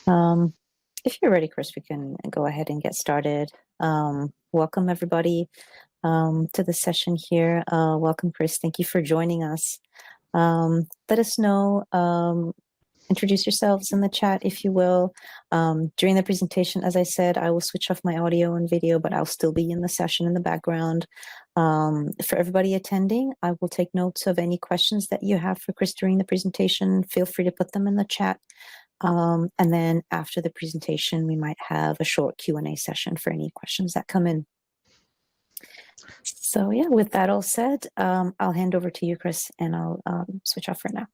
Um, if you're ready, Chris, we can go ahead and get started. Welcome, everybody, to the session here. Welcome, Chris. Thank you for joining us. Let us know, introduce yourselves in the chat, if you will. During the presentation, as I said, I will switch off my audio and video, but I'll still be in the session in the background. For everybody attending, I will take notes of any questions that you have for Chris during the presentation. Feel free to put them in the chat. And then after the presentation, we might have a short Q&A session for any questions that come in. So yeah, with that all said, I'll hand over to you, Chris, and I'll switch off for now.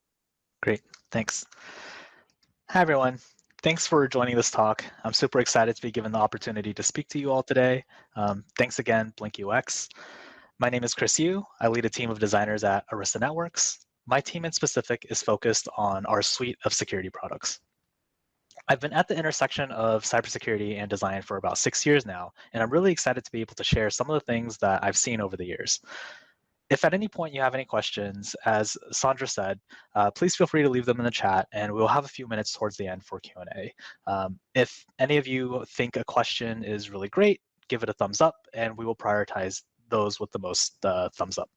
Great, thanks. Hi, everyone. Thanks for joining this talk. I'm super excited to be given the opportunity to speak to you all today. Thanks again, Blink UX. My name is Chris Yu. I lead a team of designers at Arista Networks. My team in specific is focused on our suite of security products. I've been at the intersection of cybersecurity and design for about 6 years now, and I'm really excited to be able to share some of the things that I've seen over the years. If at any point you have any questions, as Sandra said, please feel free to leave them in the chat, and we'll have a few minutes towards the end for Q&A. If any of you think a question is really great, give it a thumbs up, and we will prioritize those with the most thumbs up.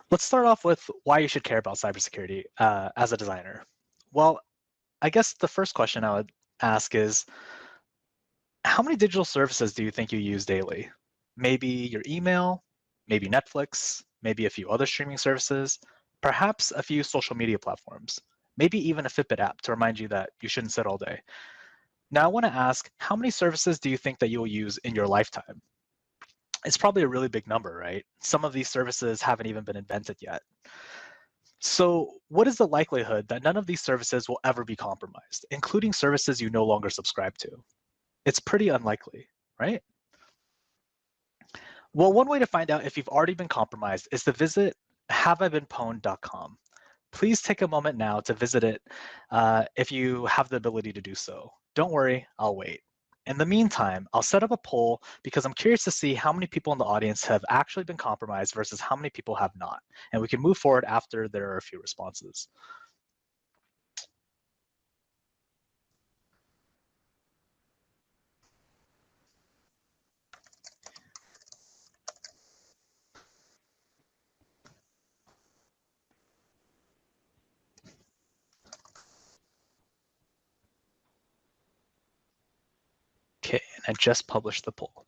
Let's start off with why you should care about cybersecurity as a designer. Well, I guess the first question I would ask is, how many digital services do you think you use daily? Maybe your email, maybe Netflix, maybe a few other streaming services, perhaps a few social media platforms, maybe even a Fitbit app to remind you that you shouldn't sit all day. Now I want to ask, how many services do you think that you'll use in your lifetime? It's probably a really big number, right? Some of these services haven't even been invented yet. So what is the likelihood that none of these services will ever be compromised, including services you no longer subscribe to? It's pretty unlikely, right? Well, one way to find out if you've already been compromised is to visit haveibeenpwned.com. Please take a moment now to visit it if you have the ability to do so. Don't worry, I'll wait. In the meantime, I'll set up a poll because I'm curious to see how many people in the audience have actually been compromised versus how many people have not. And we can move forward after there are a few responses. Okay, and I just published the poll.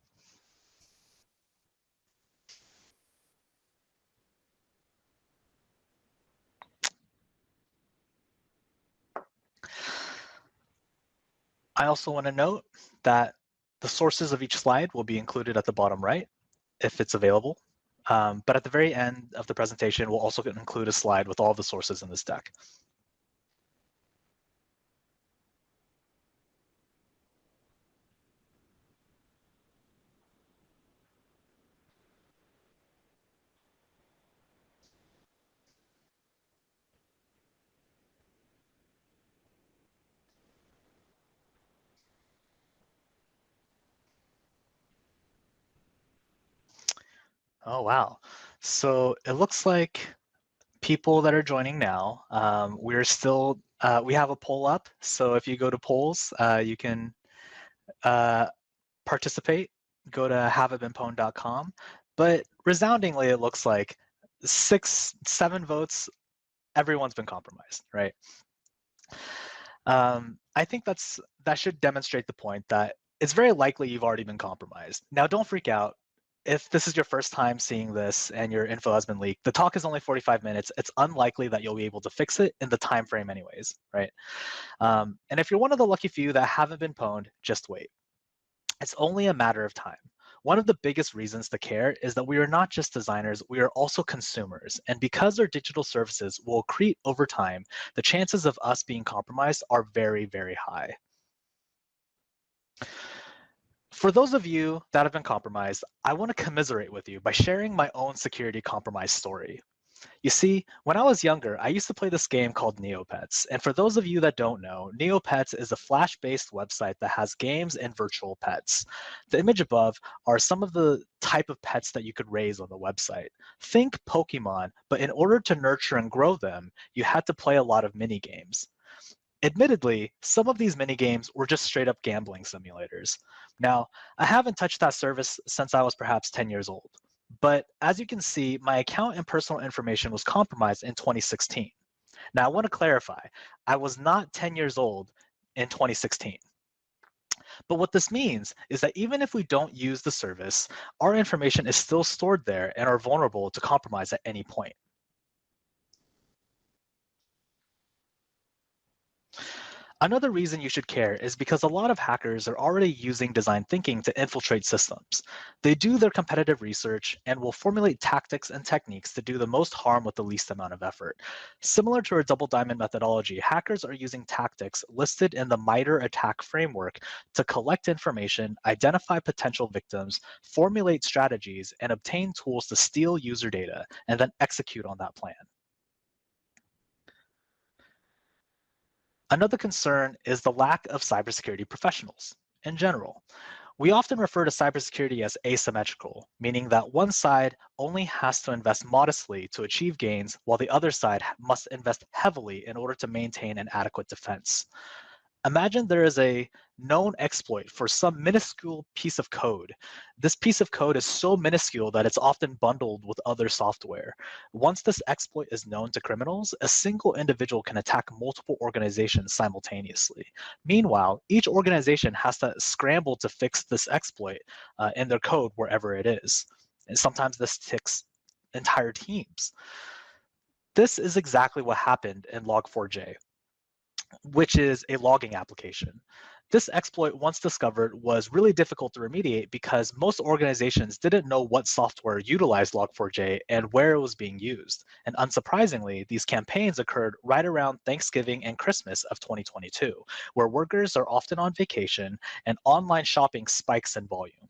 I also want to note that the sources of each slide will be included at the bottom right if it's available. But at the very end of the presentation, we'll also include a slide with all the sources in this deck. Oh, wow. So it looks like people that are joining now, we're still, we have a poll up. So if you go to polls, you can participate, go to haveibeenpwned.com. But resoundingly, it looks like 6, 7 votes, everyone's been compromised, right? I think that should demonstrate the point that it's very likely you've already been compromised. Now, don't freak out. If this is your first time seeing this and your info has been leaked, the talk is only 45 minutes. It's unlikely that you'll be able to fix it in the time frame anyways, right? And if you're one of the lucky few that haven't been pwned, just wait. It's only a matter of time. One of the biggest reasons to care is that we are not just designers, we are also consumers. And because our digital services will accrete over time, the chances of us being compromised are very, very high. For those of you that have been compromised, I want to commiserate with you by sharing my own security compromise story. You see, when I was younger, I used to play this game called Neopets. And for those of you that don't know, Neopets is a Flash-based website that has games and virtual pets. The image above are some of the type of pets that you could raise on the website. Think Pokemon, but in order to nurture and grow them, you had to play a lot of mini games. Admittedly, some of these mini games were just straight up gambling simulators. Now, I haven't touched that service since I was perhaps 10 years old. But as you can see, my account and personal information was compromised in 2016. Now, I want to clarify, I was not 10 years old in 2016. But what this means is that even if we don't use the service, our information is still stored there and are vulnerable to compromise at any point. Another reason you should care is because a lot of hackers are already using design thinking to infiltrate systems. They do their competitive research and will formulate tactics and techniques to do the most harm with the least amount of effort. Similar to our double diamond methodology, hackers are using tactics listed in the MITRE ATT&CK framework to collect information, identify potential victims, formulate strategies, and obtain tools to steal user data, and then execute on that plan. Another concern is the lack of cybersecurity professionals in general. We often refer to cybersecurity as asymmetrical, meaning that one side only has to invest modestly to achieve gains, while the other side must invest heavily in order to maintain an adequate defense. Imagine there is a known exploit for some minuscule piece of code. This piece of code is so minuscule that it's often bundled with other software. Once this exploit is known to criminals, a single individual can attack multiple organizations simultaneously. Meanwhile, each organization has to scramble to fix this exploit in their code wherever it is. And sometimes this takes entire teams. This is exactly what happened in Log4j, which is a logging application. This exploit, once discovered, was really difficult to remediate because most organizations didn't know what software utilized Log4j and where it was being used. And unsurprisingly, these campaigns occurred right around Thanksgiving and Christmas of 2022, where workers are often on vacation and online shopping spikes in volume.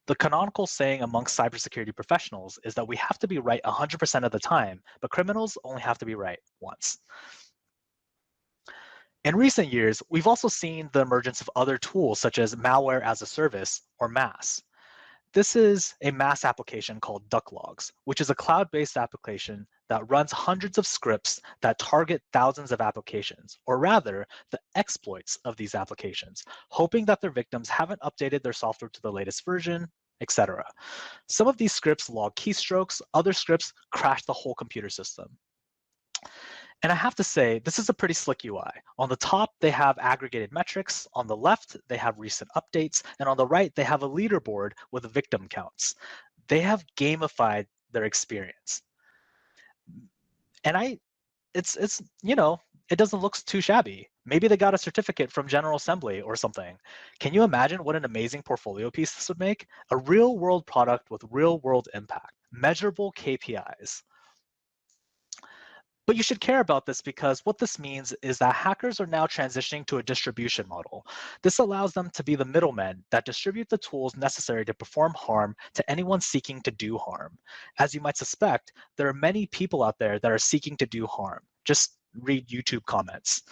The canonical saying amongst cybersecurity professionals is that we have to be right 100% of the time, but criminals only have to be right once. In recent years, we've also seen the emergence of other tools such as malware as a service, or MAS. This is a MAS application called DuckLogs, which is a cloud-based application that runs hundreds of scripts that target thousands of applications, or rather, the exploits of these applications, hoping that their victims haven't updated their software to the latest version, etc. Some of these scripts log keystrokes, other scripts crash the whole computer system. And I have to say, this is a pretty slick UI. On the top, they have aggregated metrics. On the left, they have recent updates. And on the right, they have a leaderboard with victim counts. They have gamified their experience. And it's it doesn't look too shabby. Maybe they got a certificate from General Assembly or something. Can you imagine what an amazing portfolio piece this would make? A real world product with real world impact, measurable KPIs. But you should care about this because what this means is that hackers are now transitioning to a distribution model. This allows them to be the middlemen that distribute the tools necessary to perform harm to anyone seeking to do harm. As you might suspect, there are many people out there that are seeking to do harm. Just read YouTube comments.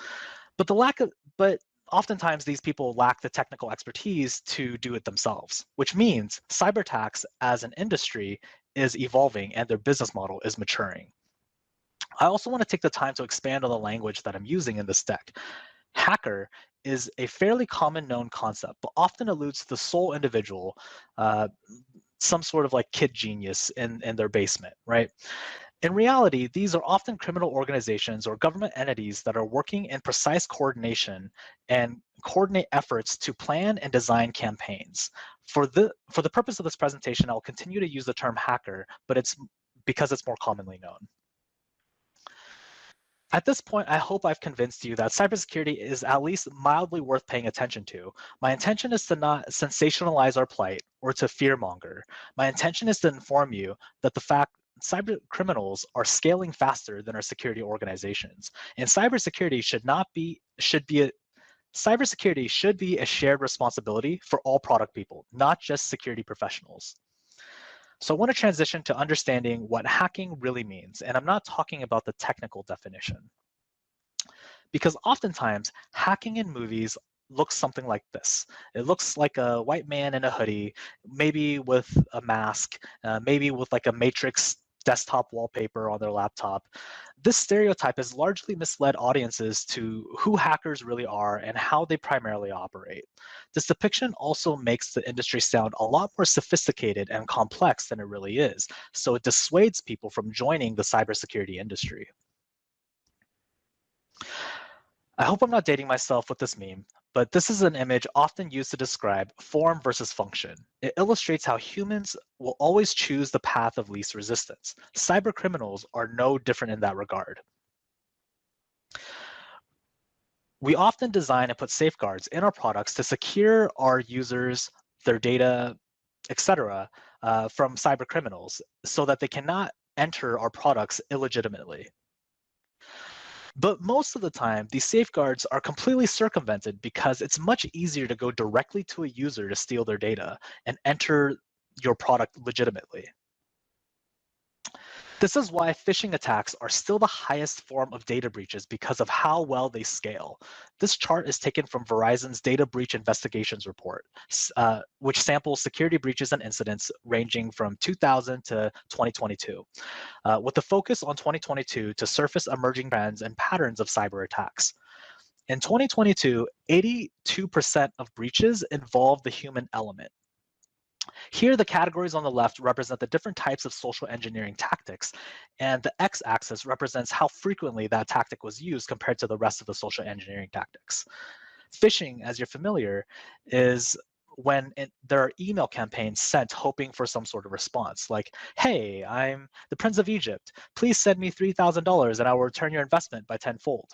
But oftentimes these people lack the technical expertise to do it themselves, which means cyber attacks as an industry is evolving and their business model is maturing. I also want to take the time to expand on the language that I'm using in this deck. Hacker is a fairly common known concept, but often alludes to the sole individual, some sort of like kid genius in their basement, right? In reality, these are often criminal organizations or government entities that are working in precise coordination and coordinate efforts to plan and design campaigns. For the purpose of this presentation, I'll continue to use the term hacker, but it's because it's more commonly known. At this point, I hope I've convinced you that cybersecurity is at least mildly worth paying attention to. My intention is to not sensationalize our plight or to fearmonger. My intention is to inform you that the fact cyber criminals are scaling faster than our security organizations, and cybersecurity cybersecurity should be a shared responsibility for all product people, not just security professionals. So I want to transition to understanding what hacking really means, and I'm not talking about the technical definition. Because oftentimes, hacking in movies looks something like this. It looks like a white man in a hoodie, maybe with a mask, maybe with like a Matrix desktop wallpaper on their laptop. This stereotype has largely misled audiences to who hackers really are and how they primarily operate. This depiction also makes the industry sound a lot more sophisticated and complex than it really is, so it dissuades people from joining the cybersecurity industry. I hope I'm not dating myself with this meme, but this is an image often used to describe form versus function. It illustrates how humans will always choose the path of least resistance. Cyber criminals are no different in that regard. We often design and put safeguards in our products to secure our users, their data, etc., from cyber criminals so that they cannot enter our products illegitimately. But most of the time, these safeguards are completely circumvented because it's much easier to go directly to a user to steal their data and enter your product legitimately. This is why phishing attacks are still the highest form of data breaches because of how well they scale. This chart is taken from Verizon's Data Breach Investigations Report, which samples security breaches and incidents ranging from 2000 to 2022, with a focus on 2022 to surface emerging trends and patterns of cyber attacks. In 2022, 82% of breaches involved the human element. Here, the categories on the left represent the different types of social engineering tactics, and the x-axis represents how frequently that tactic was used compared to the rest of the social engineering tactics. Phishing, as you're familiar, is when there are email campaigns sent hoping for some sort of response, like, hey, I'm the Prince of Egypt. Please send me $3,000 and I will return your investment by tenfold.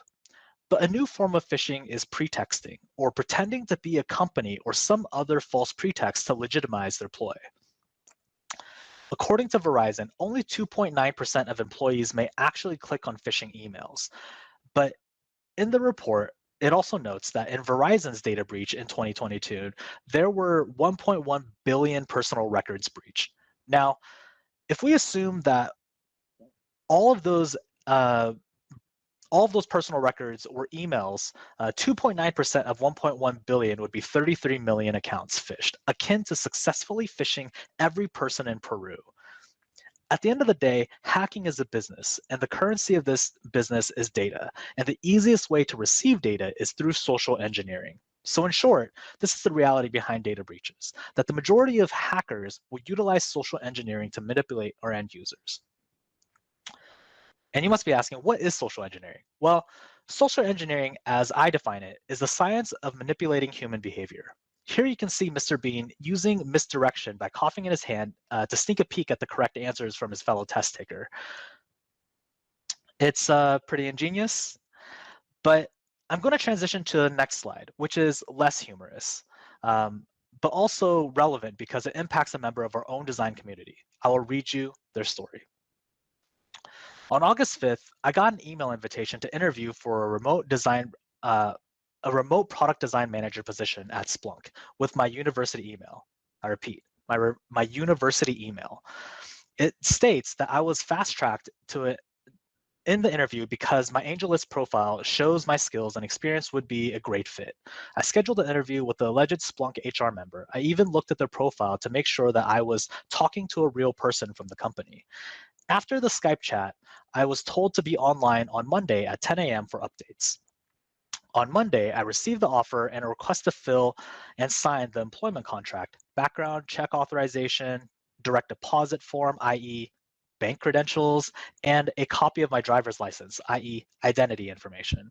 But a new form of phishing is pretexting, or pretending to be a company or some other false pretext to legitimize their ploy. According to Verizon, only 2.9% of employees may actually click on phishing emails. But in the report, it also notes that in Verizon's data breach in 2022, there were 1.1 billion personal records breached. Now, if we assume that all of those personal records were emails, 2.9% of 1.1 billion would be 33 million accounts phished, akin to successfully phishing every person in Peru. At the end of the day, hacking is a business, and the currency of this business is data. And the easiest way to receive data is through social engineering. So in short, this is the reality behind data breaches, that the majority of hackers will utilize social engineering to manipulate our end users. And you must be asking, what is social engineering? Well, social engineering, as I define it, is the science of manipulating human behavior. Here you can see Mr. Bean using misdirection by coughing in his hand to sneak a peek at the correct answers from his fellow test taker. It's pretty ingenious, but I'm going to transition to the next slide, which is less humorous, but also relevant because it impacts a member of our own design community. I will read you their story. On August 5th, I got an email invitation to interview for a remote product design manager position at Splunk with my university email. I repeat, my university email. It states that I was fast-tracked to it in the interview because my AngelList profile shows my skills and experience would be a great fit. I scheduled an interview with the alleged Splunk HR member. I even looked at their profile to make sure that I was talking to a real person from the company. After the Skype chat, I was told to be online on Monday at 10 a.m. for updates. On Monday, I received the offer and a request to fill and sign the employment contract, background check authorization, direct deposit form, i.e. bank credentials, and a copy of my driver's license, i.e. identity information.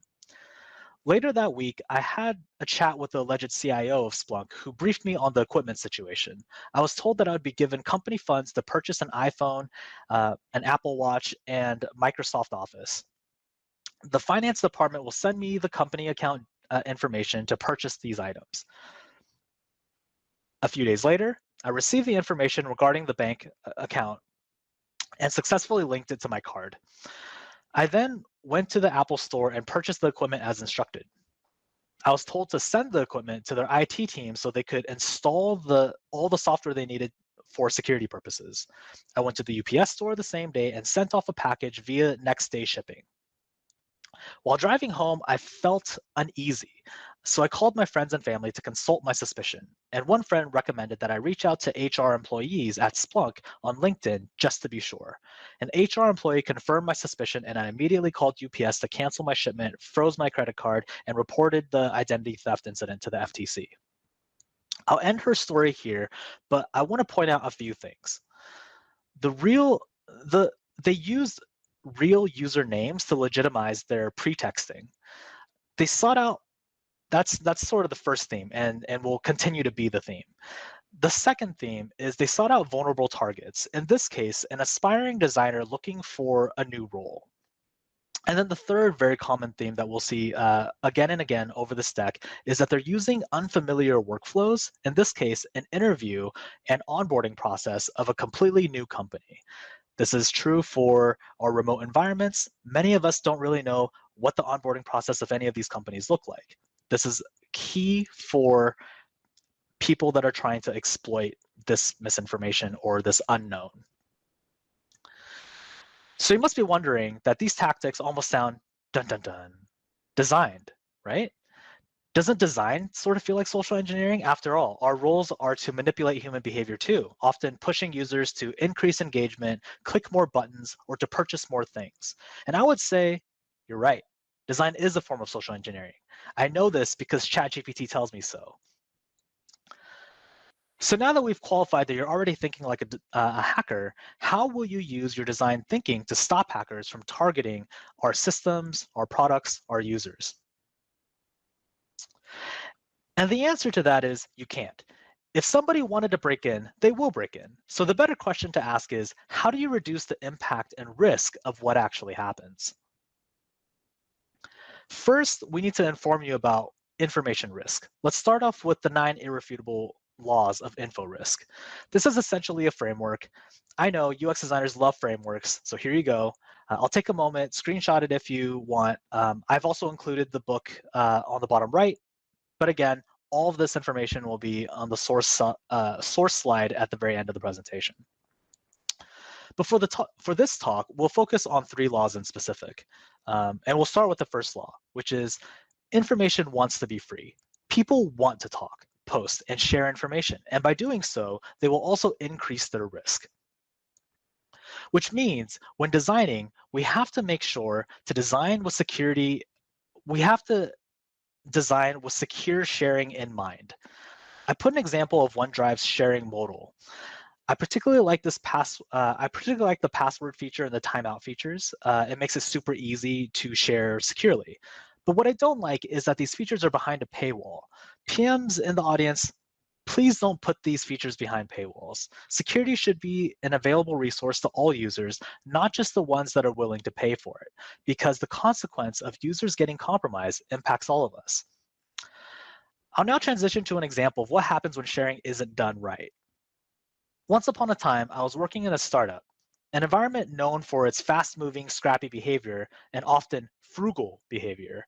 Later that week, I had a chat with the alleged CIO of Splunk who briefed me on the equipment situation. I was told that I would be given company funds to purchase an iPhone, an Apple Watch, and Microsoft Office. The finance department will send me the company account information to purchase these items. A few days later, I received the information regarding the bank account and successfully linked it to my card. I then went to the Apple store and purchased the equipment as instructed. I was told to send the equipment to their IT team so they could install all the software they needed for security purposes. I went to the UPS store the same day and sent off a package via next day shipping. While driving home, I felt uneasy, so I called my friends and family to consult my suspicion. And one friend recommended that I reach out to HR employees at Splunk on LinkedIn just to be sure. An HR employee confirmed my suspicion, and I immediately called UPS to cancel my shipment, froze my credit card, and reported the identity theft incident to the FTC. I'll end her story here, but I want to point out a few things. They used real usernames to legitimize their pretexting. They sought out, that's sort of the first theme, and will continue to be the theme. The second theme is they sought out vulnerable targets, in this case, an aspiring designer looking for a new role. And then the third very common theme that we'll see again and again over this deck is that they're using unfamiliar workflows, in this case, an interview and onboarding process of a completely new company. This is true for our remote environments. Many of us don't really know what the onboarding process of any of these companies look like. This is key for people that are trying to exploit this misinformation or this unknown. So you must be wondering that these tactics almost sound dun dun dun, designed, right? Doesn't design sort of feel like social engineering? After all, our roles are to manipulate human behavior too, often pushing users to increase engagement, click more buttons, or to purchase more things. And I would say, you're right. Design is a form of social engineering. I know this because ChatGPT tells me so. So now that we've qualified that you're already thinking like a hacker, how will you use your design thinking to stop hackers from targeting our systems, our products, our users? And the answer to that is you can't. If somebody wanted to break in, they will break in. So the better question to ask is, how do you reduce the impact and risk of what actually happens? First, we need to inform you about information risk. Let's start off with the 9 irrefutable laws of info risk. This is essentially a framework. I know UX designers love frameworks, so here you go. I'll take a moment, screenshot it if you want. I've also included the book on the bottom right, but again, all of this information will be on the source slide at the very end of the presentation. But for this talk, we'll focus on 3 laws in specific. And we'll start with the first law, which is information wants to be free. People want to talk, post, and share information. And by doing so, they will also increase their risk. Which means when designing, we have to make sure to design with security. We have to design with secure sharing in mind. I put an example of OneDrive's sharing modal. I particularly like the password feature and the timeout features. It makes it super easy to share securely. But what I don't like is that these features are behind a paywall. PMs in the audience, please don't put these features behind paywalls. Security should be an available resource to all users, not just the ones that are willing to pay for it, because the consequence of users getting compromised impacts all of us. I'll now transition to an example of what happens when sharing isn't done right. Once upon a time, I was working in a startup, an environment known for its fast-moving, scrappy behavior and often frugal behavior.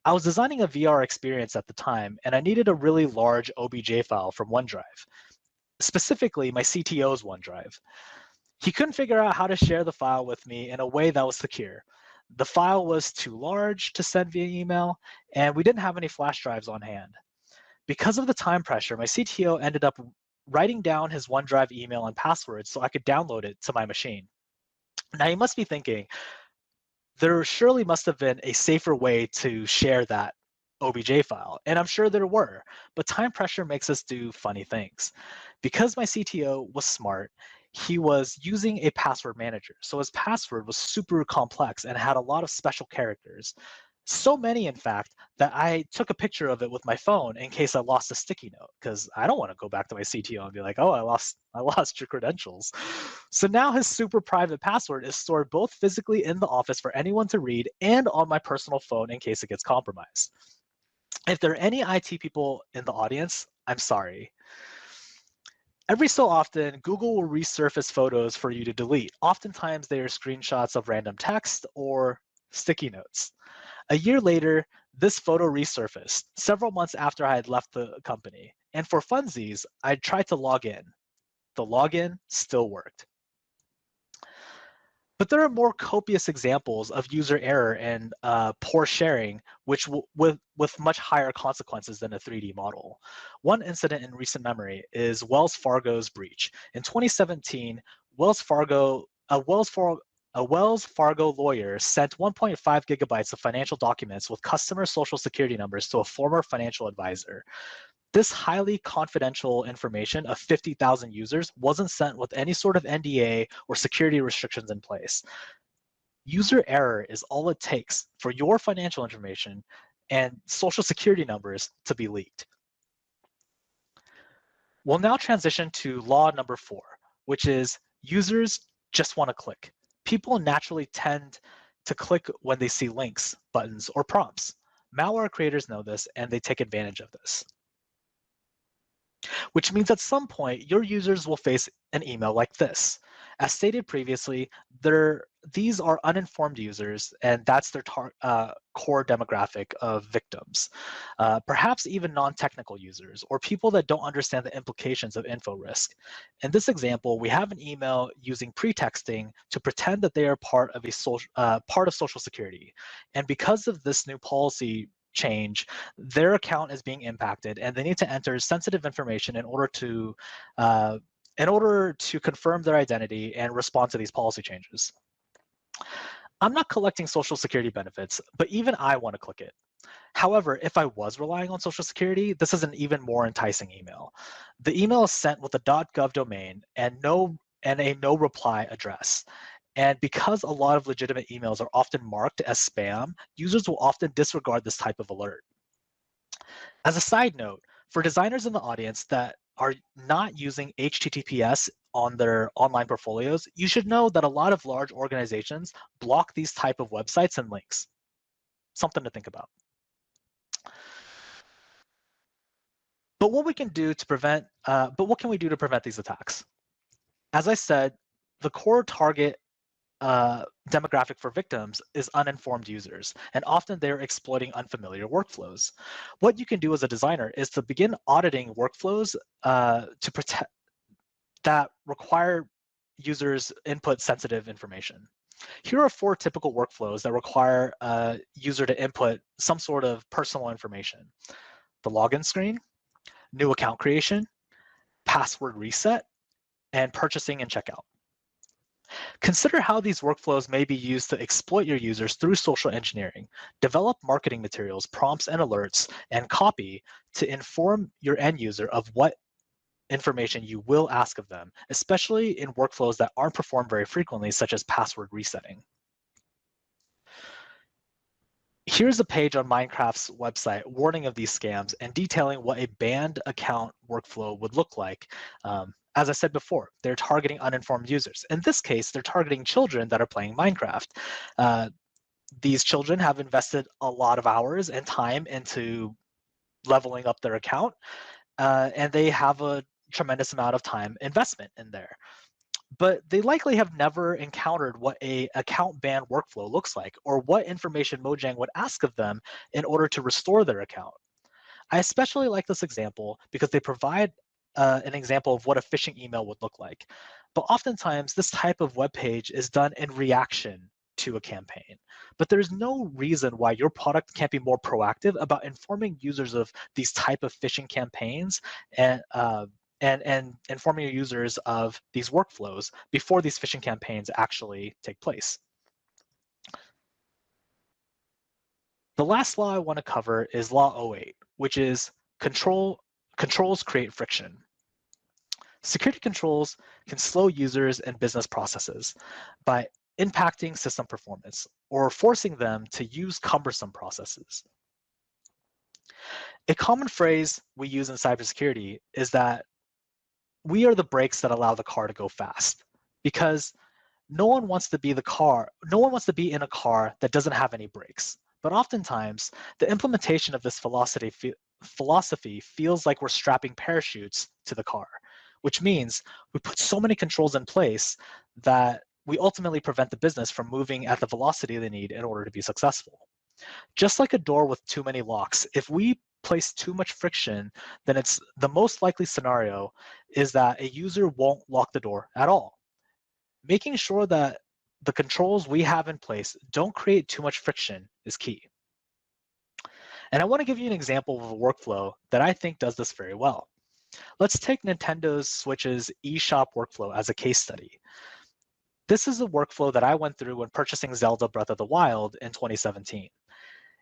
I was designing a VR experience at the time, and I needed a really large OBJ file from OneDrive, specifically my CTO's OneDrive. He couldn't figure out how to share the file with me in a way that was secure. The file was too large to send via email, and we didn't have any flash drives on hand. Because of the time pressure, my CTO ended up writing down his OneDrive email and password so I could download it to my machine. Now you must be thinking, there surely must have been a safer way to share that OBJ file, and I'm sure there were, but time pressure makes us do funny things. Because my CTO was smart, he was using a password manager, so his password was super complex and had a lot of special characters. So many, in fact, that I took a picture of it with my phone in case I lost a sticky note, because I don't want to go back to my CTO and be like, oh, I lost your credentials. So now his super private password is stored both physically in the office for anyone to read and on my personal phone in case it gets compromised. If there are any IT people in the audience, I'm sorry. Every so often, Google will resurface photos for you to delete. Oftentimes, they are screenshots of random text or sticky notes. A year later, this photo resurfaced, several months after I had left the company. And for funsies, I tried to log in. the login still worked. But there are more copious examples of user error and poor sharing, which with much higher consequences than a 3D model. One incident in recent memory is Wells Fargo's breach. In 2017, a Wells Fargo lawyer sent 1.5 gigabytes of financial documents with customer social security numbers to a former financial advisor. This highly confidential information of 50,000 users wasn't sent with any sort of NDA or security restrictions in place. User error is all it takes for your financial information and social security numbers to be leaked. We'll now transition to law number 4, which is users just want to click. People naturally tend to click when they see links, buttons, or prompts. Malware creators know this and they take advantage of this. Which means at some point, your users will face an email like this. As stated previously, these are uninformed users, and that's their core demographic of victims. Perhaps even non-technical users, or people that don't understand the implications of info risk. In this example, we have an email using pretexting to pretend that they are part of Social Security. And because of this new policy change, their account is being impacted and they need to enter sensitive information in order to confirm their identity and respond to these policy changes. I'm not collecting Social Security benefits, but even I want to click it. However, if I was relying on Social Security, this is an even more enticing email. The email is sent with a .gov domain and a no reply address. And because a lot of legitimate emails are often marked as spam, users will often disregard this type of alert. As a side note, for designers in the audience that are not using HTTPS on their online portfolios, you should know that a lot of large organizations block these type of websites and links. Something to think about. But what can we do to prevent these attacks? As I said, the core target demographic for victims is uninformed users, and often they're exploiting unfamiliar workflows. What you can do as a designer is to begin auditing workflows to protect that require users input sensitive information. Here are 4 typical workflows that require a user to input some sort of personal information: the login screen, new account creation, password reset, and purchasing and checkout. Consider how these workflows may be used to exploit your users through social engineering. Develop marketing materials, prompts, and alerts, and copy to inform your end user of what information you will ask of them, especially in workflows that aren't performed very frequently, such as password resetting. Here's a page on Minecraft's website warning of these scams and detailing what a banned account workflow would look like. As I said before, they're targeting uninformed users. In this case, they're targeting children that are playing Minecraft. These children have invested a lot of hours and time into leveling up their account, and they have a tremendous amount of time investment in there. But they likely have never encountered what a account ban workflow looks like, or what information Mojang would ask of them in order to restore their account. I especially like this example because they provide an example of what a phishing email would look like. But oftentimes, this type of web page is done in reaction to a campaign. But there's no reason why your product can't be more proactive about informing users of these type of phishing campaigns and informing your users of these workflows before these phishing campaigns actually take place. The last law I want to cover is Law 08, which is controls create friction. Security controls can slow users and business processes by impacting system performance or forcing them to use cumbersome processes. A common phrase we use in cybersecurity is that we are the brakes that allow the car to go fast, because no one wants to be in a car that doesn't have any brakes. But oftentimes, the implementation of this philosophy feels like we're strapping parachutes to the car, which means we put so many controls in place that we ultimately prevent the business from moving at the velocity they need in order to be successful. Just like a door with too many locks, if we place too much friction, then it's the most likely scenario is that a user won't lock the door at all. Making sure that the controls we have in place don't create too much friction is key. And I want to give you an example of a workflow that I think does this very well. Let's take Nintendo Switch's eShop workflow as a case study. This is a workflow that I went through when purchasing Zelda Breath of the Wild in 2017.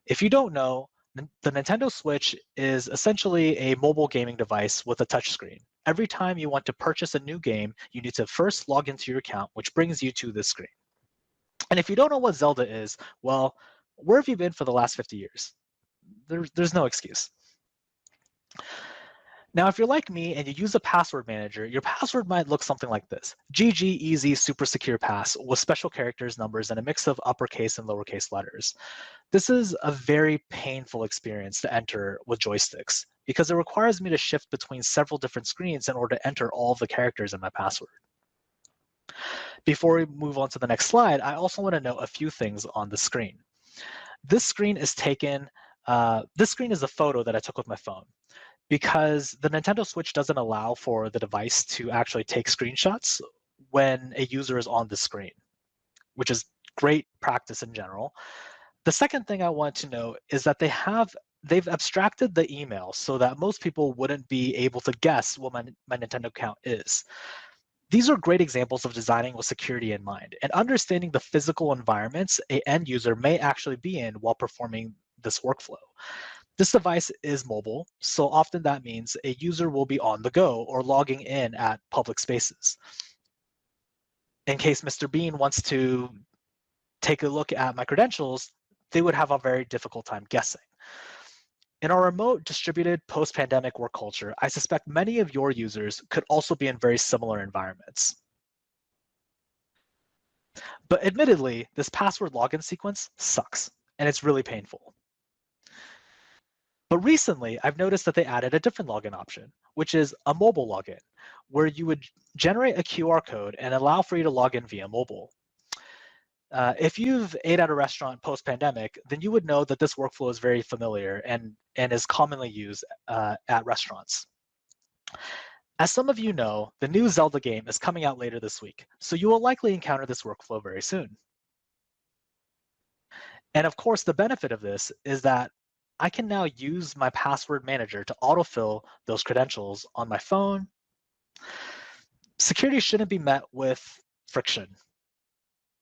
If you don't know, the Nintendo Switch is essentially a mobile gaming device with a touchscreen. Every time you want to purchase a new game, you need to first log into your account, which brings you to this screen. And if you don't know what Zelda is, well, where have you been for the last 50 years? There's no excuse. Now, if you're like me and you use a password manager, your password might look something like this: GG Easy Super Secure Pass with special characters, numbers, and a mix of uppercase and lowercase letters. This is a very painful experience to enter with joysticks because it requires me to shift between several different screens in order to enter all of the characters in my password. Before we move on to the next slide, I also want to note a few things on the screen. This screen is a photo that I took with my phone, because the Nintendo Switch doesn't allow for the device to actually take screenshots when a user is on the screen, which is great practice in general. The second thing I want to note is that they've abstracted the email so that most people wouldn't be able to guess what my Nintendo account is. These are great examples of designing with security in mind and understanding the physical environments an end user may actually be in while performing this workflow. This device is mobile, so often that means a user will be on the go or logging in at public spaces. In case Mr. Bean wants to take a look at my credentials, they would have a very difficult time guessing. In our remote, distributed, post-pandemic work culture, I suspect many of your users could also be in very similar environments. But admittedly, this password login sequence sucks, and it's really painful. But recently, I've noticed that they added a different login option, which is a mobile login, where you would generate a QR code and allow for you to log in via mobile. If you've ate at a restaurant post-pandemic, then you would know that this workflow is very familiar and is commonly used at restaurants. As some of you know, the new Zelda game is coming out later this week, so you will likely encounter this workflow very soon. And of course, the benefit of this is that I can now use my password manager to autofill those credentials on my phone. Security shouldn't be met with friction.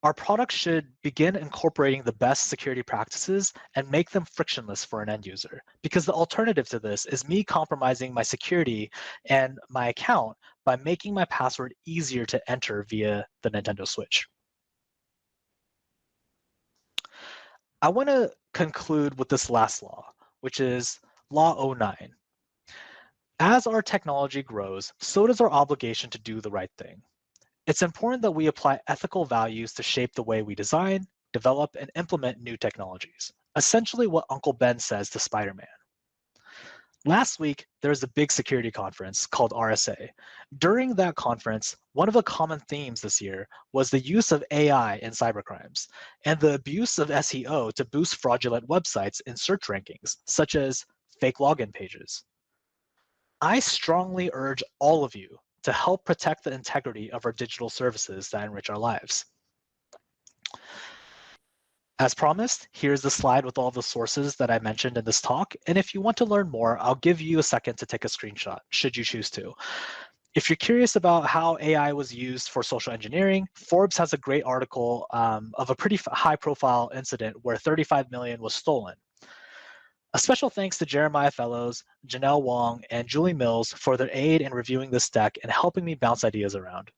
Our products should begin incorporating the best security practices and make them frictionless for an end user, because the alternative to this is me compromising my security and my account by making my password easier to enter via the Nintendo Switch. I want to conclude with this last law, which is Law 09. As our technology grows, so does our obligation to do the right thing. It's important that we apply ethical values to shape the way we design, develop, and implement new technologies, essentially what Uncle Ben says to Spider-Man. Last week, there was a big security conference called RSA. During that conference, one of the common themes this year was the use of AI in cybercrimes and the abuse of SEO to boost fraudulent websites in search rankings, such as fake login pages. I strongly urge all of you to help protect the integrity of our digital services that enrich our lives. As promised, here's the slide with all the sources that I mentioned in this talk. And if you want to learn more, I'll give you a second to take a screenshot, should you choose to. If you're curious about how AI was used for social engineering, Forbes has a great article of a pretty high-profile incident where 35 million was stolen. A special thanks to Jeremiah Fellows, Janelle Wong, and Julie Mills for their aid in reviewing this deck and helping me bounce ideas around.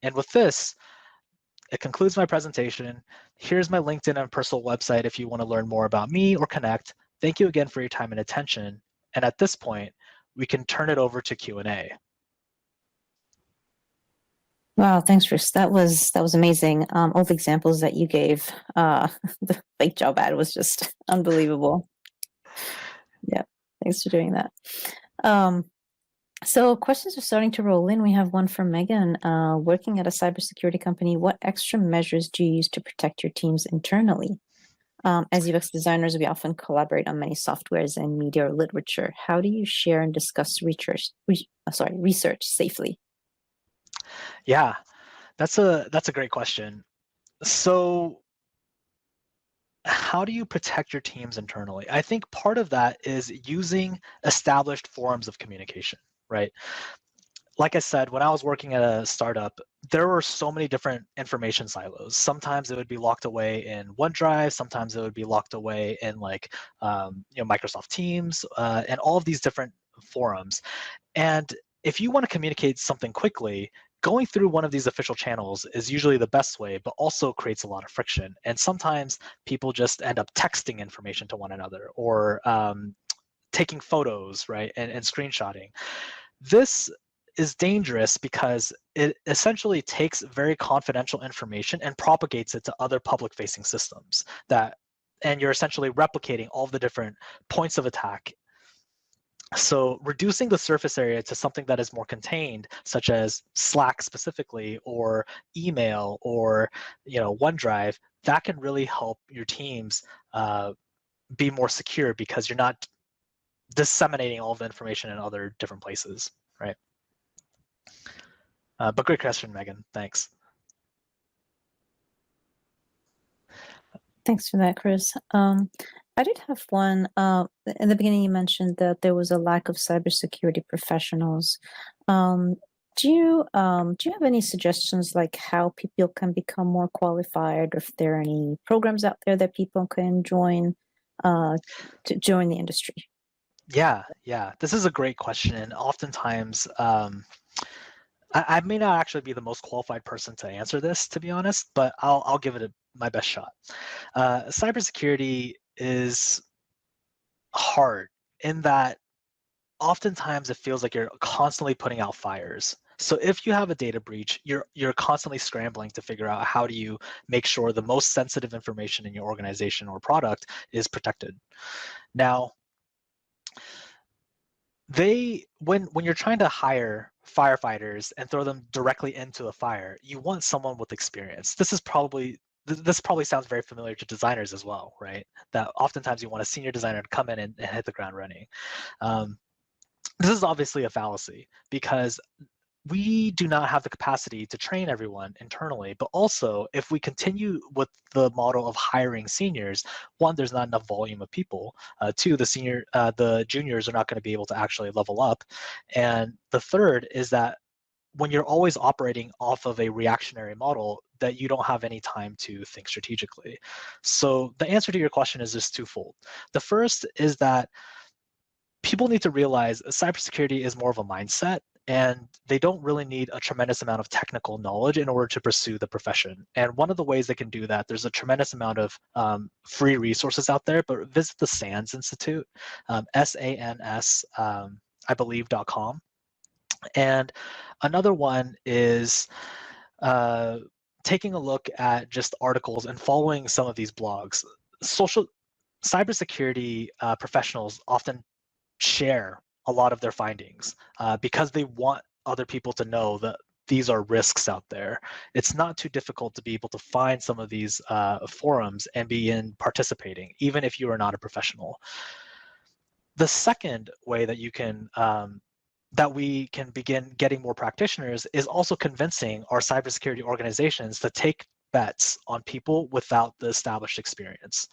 And with this, it concludes my presentation. Here's my LinkedIn and personal website if you want to learn more about me or connect. Thank you again for your time and attention. And at this point, we can turn it over to Q&A. Wow, thanks, Chris. That was amazing. All the examples that you gave, the fake job ad was just unbelievable. Yeah, thanks for doing that. So questions are starting to roll in. We have one from Megan. Working at a cybersecurity company, what extra measures do you use to protect your teams internally? As UX designers, we often collaborate on many softwares and media or literature. How do you share and discuss research safely? Yeah, that's a great question. So how do you protect your teams internally? I think part of that is using established forms of communication, right? Like I said, when I was working at a startup, there were so many different information silos. Sometimes it would be locked away in OneDrive. Sometimes it would be locked away in Microsoft Teams and all of these different forums. And if you want to communicate something quickly, going through one of these official channels is usually the best way, but also creates a lot of friction. And sometimes people just end up texting information to one another or taking photos, right, and screenshotting. This is dangerous because it essentially takes very confidential information and propagates it to other public-facing systems and you're essentially replicating all of the different points of attack. So reducing the surface area to something that is more contained, such as Slack specifically, or email, or OneDrive, that can really help your teams be more secure because you're not disseminating all of the information in other different places, right? But great question, Megan. Thanks. Thanks for that, Chris. I did have one. In the beginning, you mentioned that there was a lack of cybersecurity professionals. Do you have any suggestions like how people can become more qualified, or if there are any programs out there that people can join to join the industry? Yeah. This is a great question, and oftentimes I may not actually be the most qualified person to answer this, to be honest, but I'll give it my best shot. Cybersecurity is hard in that oftentimes it feels like you're constantly putting out fires. So if you have a data breach, you're constantly scrambling to figure out how do you make sure the most sensitive information in your organization or product is protected. Now, when you're trying to hire firefighters and throw them directly into a fire, you want someone with experience. This probably sounds very familiar to designers as well, right? That oftentimes you want a senior designer to come in and hit the ground running. This is obviously a fallacy because we do not have the capacity to train everyone internally, but also if we continue with the model of hiring seniors, one, there's not enough volume of people. Two, the juniors are not going to be able to actually level up. And the third is that when you're always operating off of a reactionary model, that you don't have any time to think strategically. So the answer to your question is just twofold. The first is that people need to realize cybersecurity is more of a mindset, and they don't really need a tremendous amount of technical knowledge in order to pursue the profession. And one of the ways they can do that, there's a tremendous amount of free resources out there, but visit the SANS Institute, SANS, I believe, .com. And another one is taking a look at just articles and following some of these blogs. Cybersecurity professionals often share a lot of their findings because they want other people to know that these are risks out there. It's not too difficult to be able to find some of these forums and begin participating, even if you are not a professional. The second way that you can that we can begin getting more practitioners is also convincing our cybersecurity organizations to take bets on people without the established experience.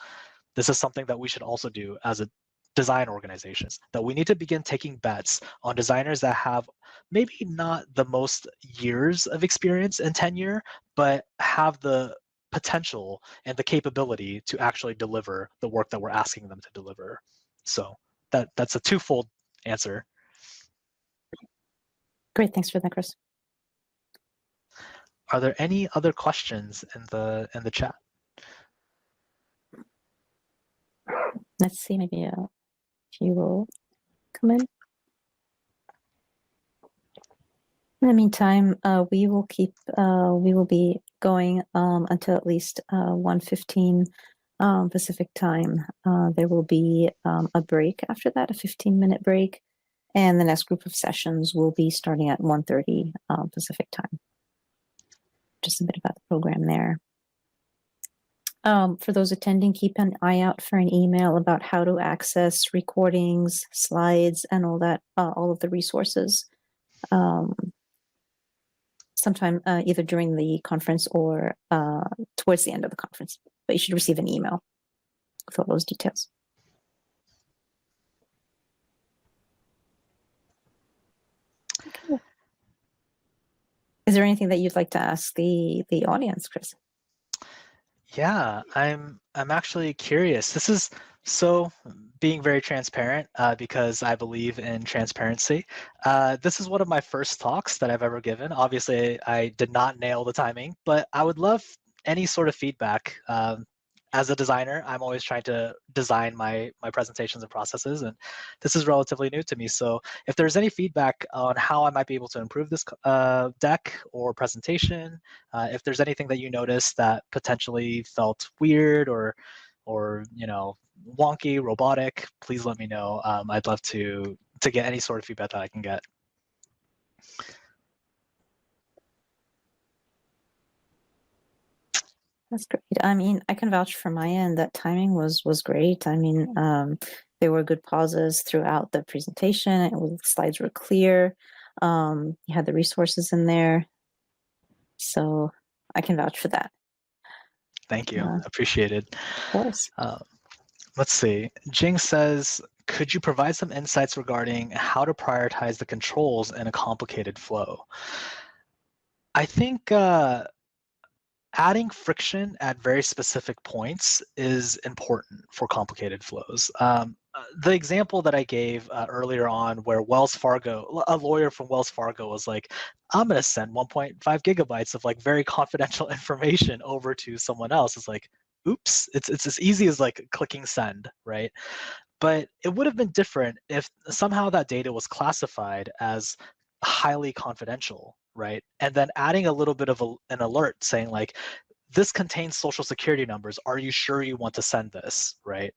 This is something that we should also do as a design organizations, that we need to begin taking bets on designers that have maybe not the most years of experience and tenure, but have the potential and the capability to actually deliver the work that we're asking them to deliver. So that's a twofold answer. Great, thanks for that, Chris. Are there any other questions in the chat? Let's see, maybe a few will come in. In the meantime, we will be going until at least 1:15 Pacific time. There will be a break after that, a 15-minute break, and the next group of sessions will be starting at 1:30 Pacific time. Just a bit about the program there. For those attending, keep an eye out for an email about how to access recordings, slides, and all that, all of the resources. Sometime either during the conference or towards the end of the conference. But you should receive an email with all those details. Okay. Is there anything that you'd like to ask the audience, Chris? Yeah, I'm actually curious. This is so being very transparent because I believe in transparency. This is one of my first talks that I've ever given. Obviously, I did not nail the timing, but I would love any sort of feedback. As a designer, I'm always trying to design my presentations and processes, and this is relatively new to me. So if there's any feedback on how I might be able to improve this deck or presentation, if there's anything that you noticed that potentially felt weird or wonky, robotic, please let me know. I'd love to get any sort of feedback that I can get. That's great. I mean, I can vouch for my end that timing was great. I mean, there were good pauses throughout the presentation. The slides were clear. You had the resources in there. So I can vouch for that. Thank you. Appreciate it. Of course. Let's see. Jing says, could you provide some insights regarding how to prioritize the controls in a complicated flow? I think adding friction at very specific points is important for complicated flows. The example that I gave earlier on where Wells Fargo, a lawyer from Wells Fargo was like, I'm going to send 1.5 gigabytes of like very confidential information over to someone else. It's like, oops, it's as easy as like clicking send, right? But it would have been different if somehow that data was classified as highly confidential, right? And then adding a little bit of an alert saying like, this contains social security numbers. Are you sure you want to send this, right?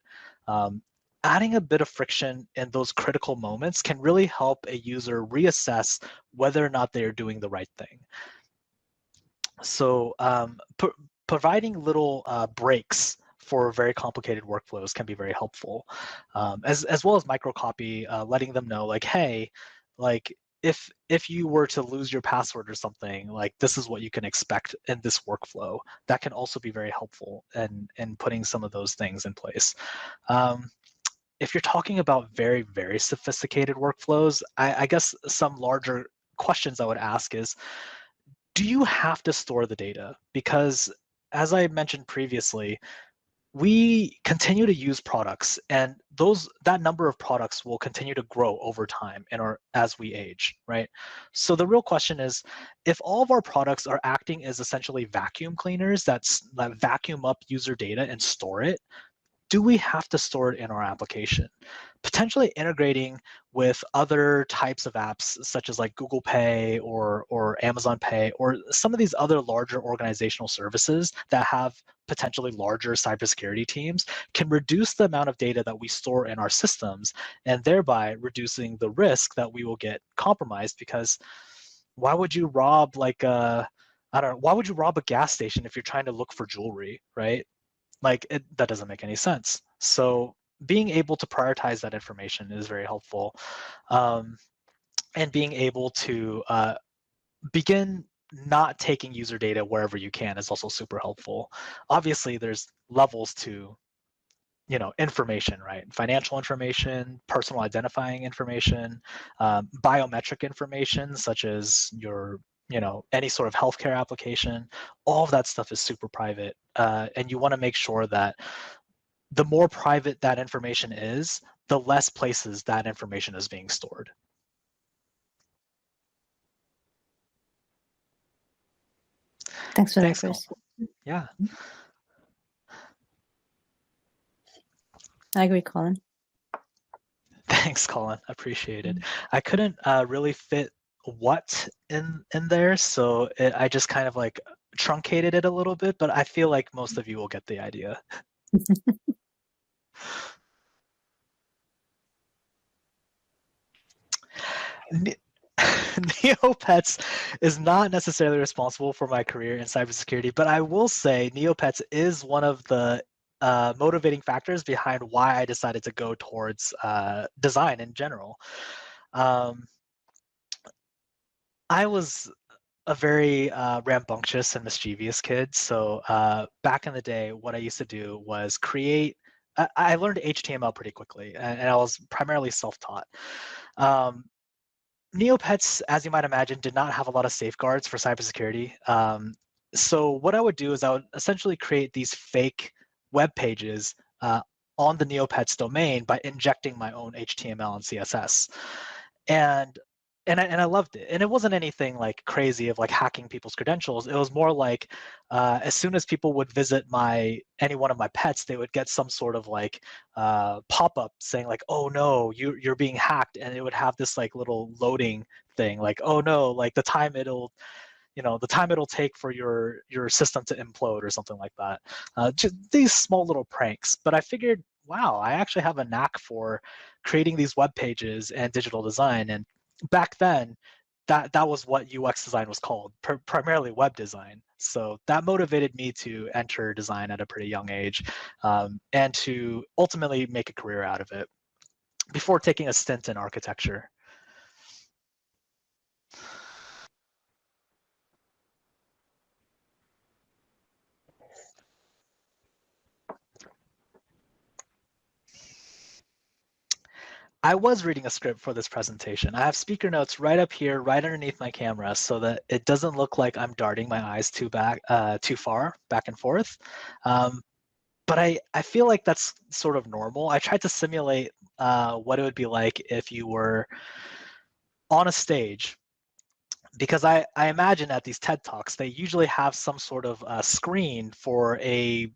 Adding a bit of friction in those critical moments can really help a user reassess whether or not they are doing the right thing. So providing little breaks for very complicated workflows can be very helpful, as well as microcopy, letting them know like, hey, like if you were to lose your password or something, like this is what you can expect in this workflow. That can also be very helpful in putting some of those things in place. If you're talking about very, very sophisticated workflows, I guess some larger questions I would ask is, do you have to store the data? Because as I mentioned previously, we continue to use products, and that number of products will continue to grow over time as we age, right? So the real question is, if all of our products are acting as essentially vacuum cleaners that vacuum up user data and store it, do we have to store it in our application? Potentially integrating with other types of apps, such as like Google Pay or Amazon Pay, or some of these other larger organizational services that have potentially larger cybersecurity teams, can reduce the amount of data that we store in our systems, and thereby reducing the risk that we will get compromised. Because why would you rob why would you rob a gas station if you're trying to look for jewelry, right? Like that doesn't make any sense. So being able to prioritize that information is very helpful, and being able to begin not taking user data wherever you can is also super helpful. Obviously, there's levels to information, right? Financial information, personal identifying information, biometric information such as your any sort of healthcare application. All of that stuff is super private, and you want to make sure that the more private that information is, the less places that information is being stored. Thanks for that, Chris. Yeah. I agree, Colin. Thanks, Colin. Appreciate it. I couldn't really fit what in there, so I just kind of like truncated it a little bit, but I feel like most of you will get the idea. Neopets is not necessarily responsible for my career in cybersecurity, but I will say Neopets is one of the motivating factors behind why I decided to go towards design in general. I was a very rambunctious and mischievous kid. So back in the day, what I used to do was create. I learned HTML pretty quickly, and I was primarily self-taught. Neopets, as you might imagine, did not have a lot of safeguards for cybersecurity. So what I would do is I would essentially create these fake web pages on the Neopets domain by injecting my own HTML and CSS. And I loved it. And it wasn't anything like crazy of like hacking people's credentials. It was more like as soon as people would visit any one of my pets, they would get some sort of like pop-up saying like, oh no, you're being hacked, and it would have this like little loading thing like, oh no, like the time it'll take for your system to implode or something like that. Just these small little pranks. But I figured, wow, I actually have a knack for creating these web pages and digital design. And back then, that was what UX design was called, primarily web design. So that motivated me to enter design at a pretty young age, and to ultimately make a career out of it before taking a stint in architecture. I was reading a script for this presentation. I have speaker notes right up here, right underneath my camera, so that it doesn't look like I'm darting my eyes too far back and forth. But I feel like that's sort of normal. I tried to simulate what it would be like if you were on a stage, because I imagine at these TED Talks, they usually have some sort of screen for a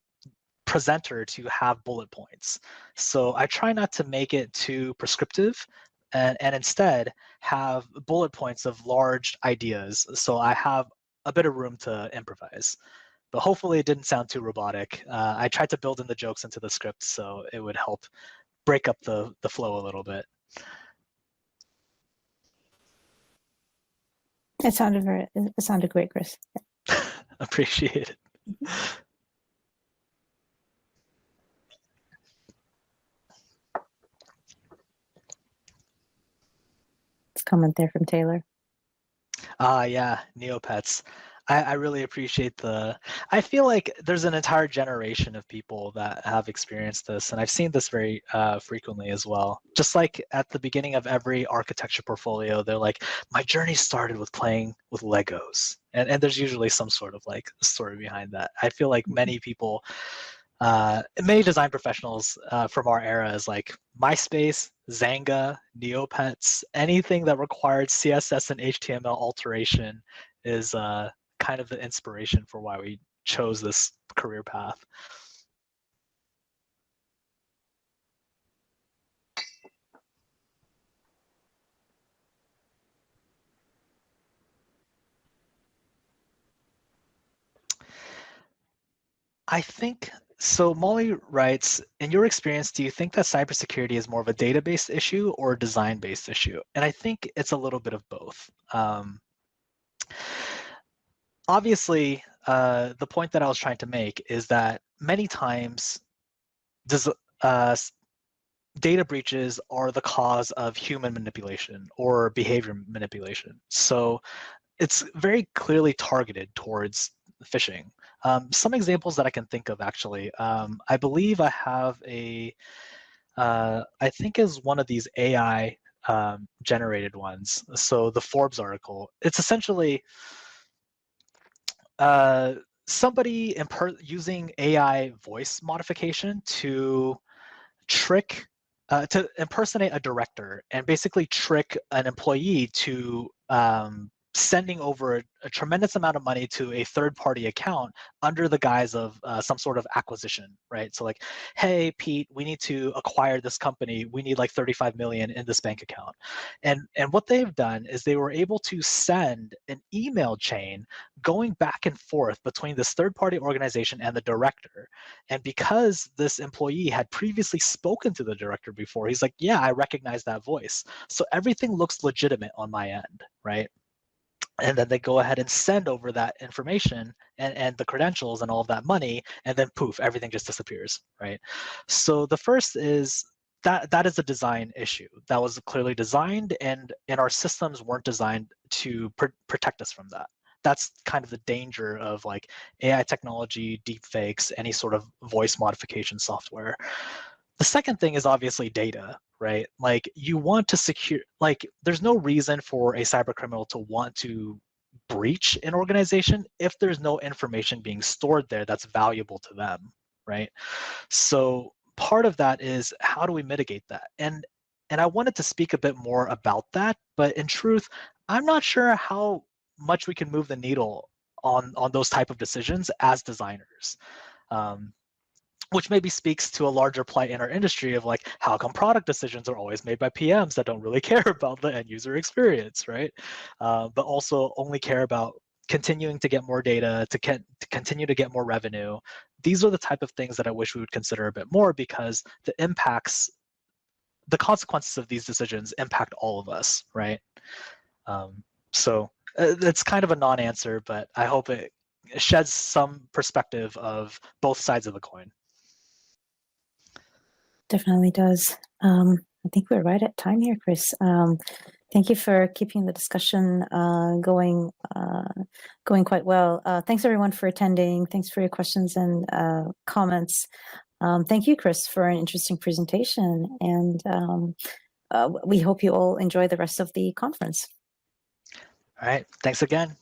presenter to have bullet points. So I try not to make it too prescriptive, and instead have bullet points of large ideas. So I have a bit of room to improvise. But hopefully it didn't sound too robotic. I tried to build in the jokes into the script so it would help break up the flow a little bit. It sounded great, Chris. Appreciate it. Comment there from Taylor. Yeah, Neopets. I really appreciate I feel like there's an entire generation of people that have experienced this, and I've seen this very frequently as well. Just like at the beginning of every architecture portfolio, they're like, my journey started with playing with Legos. And there's usually some sort of like story behind that. I feel like many people, many design professionals from our era is like MySpace, Xanga, Neopets, anything that required CSS and HTML alteration is kind of the inspiration for why we chose this career path. I think so. Molly writes, in your experience, do you think that cybersecurity is more of a database issue or a design-based issue? And I think it's a little bit of both. Obviously, the point that I was trying to make is that many times data breaches are the cause of human manipulation or behavior manipulation. So it's very clearly targeted towards phishing. Some examples that I can think of actually, I believe I have I think is one of these AI generated ones. So the Forbes article, it's essentially somebody using AI voice modification to impersonate a director and basically trick an employee to sending over a tremendous amount of money to a third-party account under the guise of some sort of acquisition, right? So like, hey, Pete, we need to acquire this company. We need like 35 million in this bank account. And what they've done is they were able to send an email chain going back and forth between this third-party organization and the director. And because this employee had previously spoken to the director before, he's like, yeah, I recognize that voice. So everything looks legitimate on my end, right? And then they go ahead and send over that information and the credentials and all of that money, and then poof, everything just disappears, right? So the first is that is a design issue that was clearly designed, and our systems weren't designed to protect us from that. That's kind of the danger of like AI technology, deep fakes, any sort of voice modification software. The second thing is obviously data, right? Like you want to secure, like there's no reason for a cyber criminal to want to breach an organization if there's no information being stored there that's valuable to them, right? So part of that is how do we mitigate that? And I wanted to speak a bit more about that, but in truth, I'm not sure how much we can move the needle on those type of decisions as designers. Which maybe speaks to a larger plight in our industry of like, how come product decisions are always made by PMs that don't really care about the end user experience, right? But also only care about continuing to get more data, to continue to get more revenue. These are the type of things that I wish we would consider a bit more, because the consequences of these decisions impact all of us, right? So it's kind of a non-answer, but I hope it sheds some perspective of both sides of the coin. Definitely does. I think we're right at time here, Chris. Thank you for keeping the discussion going quite well. Thanks everyone for attending. Thanks for your questions and comments. Thank you, Chris, for an interesting presentation. And we hope you all enjoy the rest of the conference. All right. Thanks again.